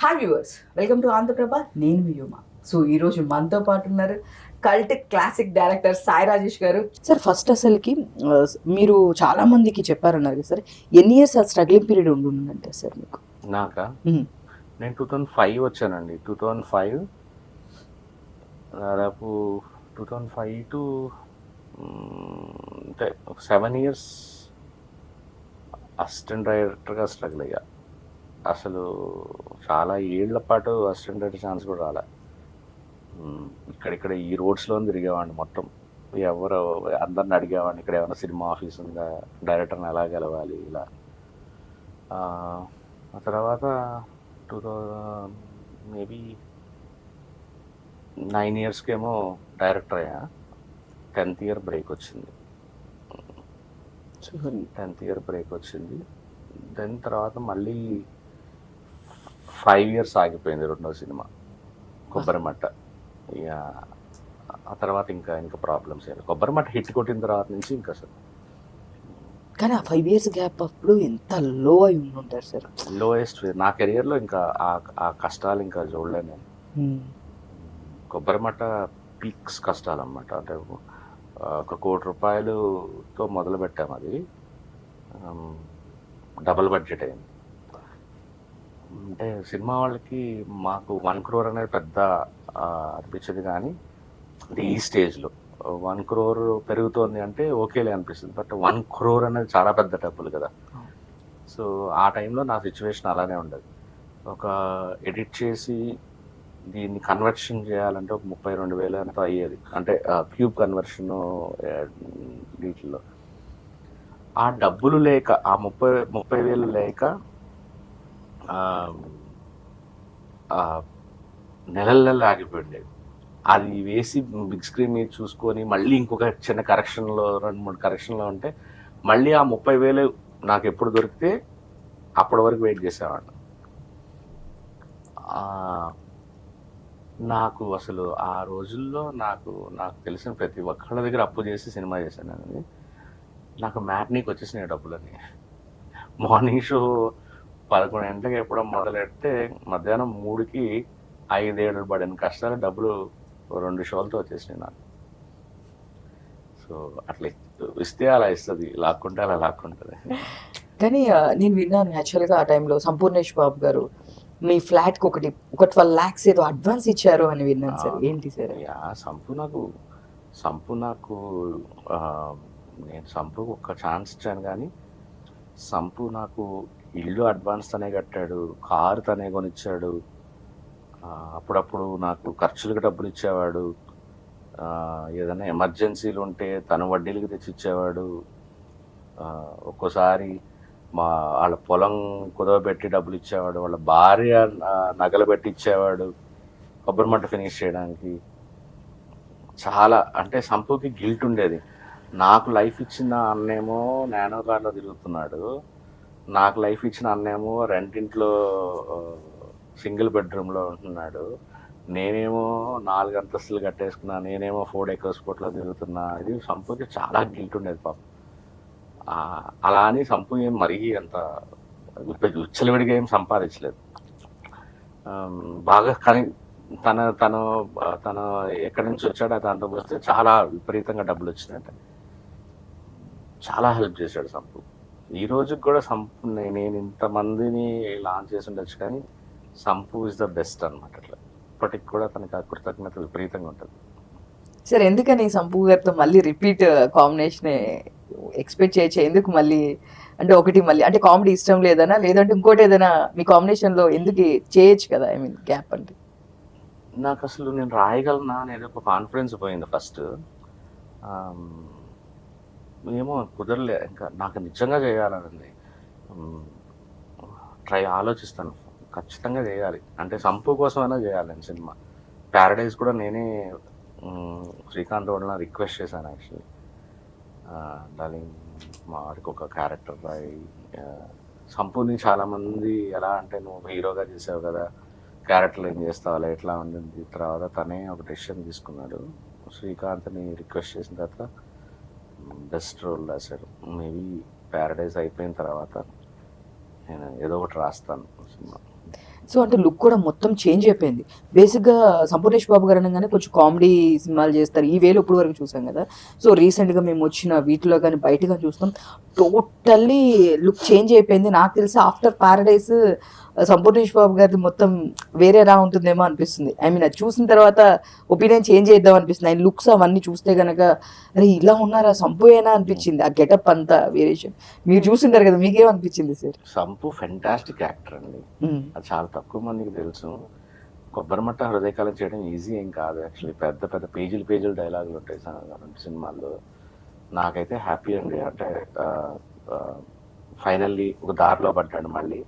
Hi viewers, welcome to Andhra Prabha. నేను మీ Yuma. So ఈరోజు మనతో పాటు ఉన్నారు cult classic director Sai Rajesh గారు. సార్ ఫస్ట్ అసలుకి మీరు చాలా మందికి చెప్పారన్నారు కదా సార్, ఎన్ని ఇయర్స్ ఆ స్ట్రగ్లింగ్ పీరియడ్ ఉండుందంటే సార్ మీకు? నాకా నేను 2005 వచ్చానండి. 2005 దాదాపు 2005 టు అంటే 7 years అసిస్టెంట్ డైరెక్టర్గా స్ట్రగుల్ అయ్యా. అసలు చాలా ఏళ్ల పాటు అసిస్టెంట్ డైరెక్టర్ ఛాన్స్ కూడా రాలే. ఇక్కడిక్కడ ఈ రోడ్స్లో తిరిగేవాడిని మొత్తం. ఎవరు అందరిని అడిగేవాడిని, ఇక్కడ ఏమైనా సినిమా ఆఫీస్ ఉందా, డైరెక్టర్ని ఎలా గెలవాలి, ఇలా. ఆ తర్వాత 2000 మేబీ 9 yearsకేమో డైరెక్టర్ అయ్యా. 10th year బ్రేక్ వచ్చింది. 10th year బ్రేక్ వచ్చింది. దాని తర్వాత మళ్ళీ 5 years ఆగిపోయింది రెండో సినిమా కొబ్బరిమట్ట. ఇక ఆ తర్వాత ఇంకా ప్రాబ్లమ్స్ అయ్యాయి. కొబ్బరిమట్ట హిట్ కొట్టిన తర్వాత నుంచి ఇంకా అసలు. కానీ ఆ 5 years గ్యాప్ అప్పుడు ఎంత లో అయి ఉంటారు సార్? లోయెస్ట్ నా కెరియర్లో. ఇంకా ఆ కష్టాలు ఇంకా చూడలేను. కొబ్బరిమట్ట పీక్స్ కష్టాలు అన్నమాట. అంటే 1 కోటి రూపాయలతో మొదలు పెట్టాము. అది డబుల్ బడ్జెట్ అయింది. అంటే సినిమా వాళ్ళకి మాకు 1 crore అనేది పెద్ద అనిపించదు, కానీ అంటే ఈ స్టేజ్లో 1 crore పెరుగుతోంది అంటే ఓకేలే అనిపిస్తుంది. బట్ 1 crore అనేది చాలా పెద్ద డబ్బులు కదా. సో ఆ టైంలో నా సిచ్యువేషన్ అలానే ఉండదు. ఒక ఎడిట్ చేసి దీన్ని కన్వర్షన్ చేయాలంటే ఒక 32,000 ఎంతో అయ్యేది. అంటే క్యూబ్ కన్వర్షన్ వీటిల్లో. ఆ డబ్బులు లేక, ఆ 30,000 లేక నెలలు ఆగిపోయిండేది. అది వేసి బిగ్ స్క్రీన్ మీద చూసుకొని మళ్ళీ ఇంకొక చిన్న కరెక్షన్లో 2-3 కరెక్షన్లో ఉంటే మళ్ళీ ఆ 30,000 నాకు ఎప్పుడు దొరికితే అప్పటి వరకు వెయిట్ చేసేవాడిని. నాకు అసలు ఆ రోజుల్లో నాకు తెలిసిన ప్రతి ఒక్కళ్ళ దగ్గర అప్పు చేసి సినిమా చేశాను. అని నాకు మ్యాట్నీకి వచ్చేసినాయి డబ్బులని. మార్నింగ్ షో 11 గంటలకు ఎప్పుడో మొదలెడితే మధ్యాహ్నం 3కి 5-7 పడిన కష్టాలు డబ్బులు 2 షోలతో వచ్చేసినాయి నాకు. సో అట్లా ఇస్తే అలా ఇస్తుంది, లాక్కుంటే అలా లాక్కుంటుంది. కానీ నేను విన్నాను యాక్చువల్గా ఆ టైంలో సంపూర్ణేష్ బాబు గారు మీ ఫ్లాట్కి ఒక 12 lakhs ఏదో అడ్వాన్స్ ఇచ్చారు అని విన్నాను సార్. ఏంటి సార్? సంపు నాకు నేను సంపుకు ఒక ఛాన్స్ ఇచ్చాను, కానీ సంపు నాకు ఇల్లు అడ్వాన్స్ తనే కట్టాడు, కారు తనే కొనిచ్చాడు, అప్పుడప్పుడు నాకు ఖర్చులకు డబ్బులు ఇచ్చేవాడు, ఏదైనా ఎమర్జెన్సీలు ఉంటే తను వడ్డీలకు తెచ్చి ఇచ్చేవాడు. ఒక్కోసారి వాళ్ళ పొలం కుదవబెట్టి డబ్బులు ఇచ్చేవాడు, వాళ్ళ భార్య నగలు పెట్టి ఇచ్చేవాడు కొబ్బరిమట్ట ఫినిష్ చేయడానికి. చాలా అంటే సంపుకి గిల్ట్ ఉండేది. నాకు లైఫ్ ఇచ్చిన అన్నేమో నానో కార్లో తిరుగుతున్నాడు, నాకు లైఫ్ ఇచ్చిన అన్నేమో రెంటింట్లో సింగిల్ బెడ్రూమ్లో ఉంటున్నాడు, నేనేమో 4 అంతస్తులు కట్టేసుకున్నా, నేనేమో 4 acres కోట్లో తిరుగుతున్నా. ఇది సంపుకి చాలా గిల్ట్ ఉండేది పాపం. అలా అని సంపు ఏం మరీ అంత ఉచ్చలవిడిగా ఏం సంపాదించలేదు బాగా. కానీ తను ఎక్కడి నుంచి వచ్చాడో దాంతో వస్తే చాలా విపరీతంగా డబ్బులు వచ్చినట్టు చాలా హెల్ప్ చేశాడు సంపు. ఈ రోజుకి కూడా సంపు నేను ఇంతమందిని లాంచ్ చేసి ఉండొచ్చు, కానీ సంపు ఇస్ ద బెస్ట్ అనమాట. అట్లా ఇప్పటికి కూడా తనకి ఆ కృతజ్ఞత విపరీతంగా ఉంటుంది. సార్ ఎందుకని సంపు గారితో మళ్ళీ రిపీట్ కాంబినేషన్ ఎక్స్పెక్ట్ చేయొచ్చు? ఎందుకు మళ్ళీ అంటే ఒకటి మళ్ళీ అంటే కామెడీ ఇష్టం లేదనా, లేదంటే ఇంకోటి ఏదైనా మీ కాంబినేషన్లో ఎందుకు చేయొచ్చు కదా? ఐ మీన్ గ్యాప్ అంటే నాకు అసలు నేను రాయగలనా అనేది ఒక కాన్ఫిడెన్స్ పోయింది ఫస్ట్. ఏమో కుదరలే. ఇంకా నాకు నిజంగా చేయాలనుంది. ఆలోచిస్తాను, ఖచ్చితంగా చేయాలి. అంటే సంపు కోసమైనా చేయాలని సినిమా. ప్యారడైజ్ కూడా నేనే శ్రీకాంత్ వాళ్ళ రిక్వెస్ట్ చేశాను యాక్చువల్లీ. డార్లింగ్ మా వాడికి ఒక క్యారెక్టర్ రాయి. సంపుని చాలామంది ఎలా అంటే నువ్వు హీరోగా చేసావు కదా, క్యారెక్టర్లు ఏం చేస్తావు ఎట్లా ఉండింది. తర్వాత తనే ఒక డెసిషన్ తీసుకున్నాడు. శ్రీకాంత్ని రిక్వెస్ట్ చేసిన తర్వాత బెస్ట్ రోల్ రాశాడు. మేబీ ప్యారడైజ్ అయిపోయిన తర్వాత నేను ఏదో ఒకటి రాస్తాను సినిమా. సో అంటే లుక్ కూడా మొత్తం చేంజ్ అయిపోయింది. బేసిక్గా సంపూర్ణేష్ బాబు గారు అనగానే కొంచెం కామెడీ సినిమాలు చేస్తారు, ఈ వేలో ఇప్పుడు వరకు చూసాం కదా. సో రీసెంట్గా మేము వచ్చిన వీటిలో కానీ బయటగా చూస్తాం, టోటల్లీ లుక్ చేంజ్ అయిపోయింది. నాకు తెలిసి ఆఫ్టర్ ప్యారడైస్ సంపూర్ణేష్ బాబు గారిది మొత్తం వేరేలా ఉంటుందేమో అనిపిస్తుంది. ఐ మీన్ అది చూసిన తర్వాత ఒపీనియన్ చేంజ్ చేద్దాం అనిపిస్తుంది. ఆయన లుక్స్ అవన్నీ చూస్తే కనుక అరే ఇలా ఉన్నారా సంపూయేనా అనిపించింది. ఆ గెటప్ అంతా వేరియేషన్ మీరు చూసింటారు కదా, మీకేమనిపించింది సార్? సంపు ఫెంటాస్టిక్ యాక్టర్ అండి, అది చాలా తక్కువ మందికి తెలుసు. కొబ్బరిమట్ట హృదయకాలం చేయడం ఈజీ ఏం కాదు యాక్చువల్లీ. పెద్ద పెద్ద పేజీలు డైలాగులు ఉంటాయి సినిమాల్లో. నాకైతే హ్యాపీ అండి, అంటే ఫైనల్లీ ఒక దారిలో పడ్డాడు మళ్ళీ.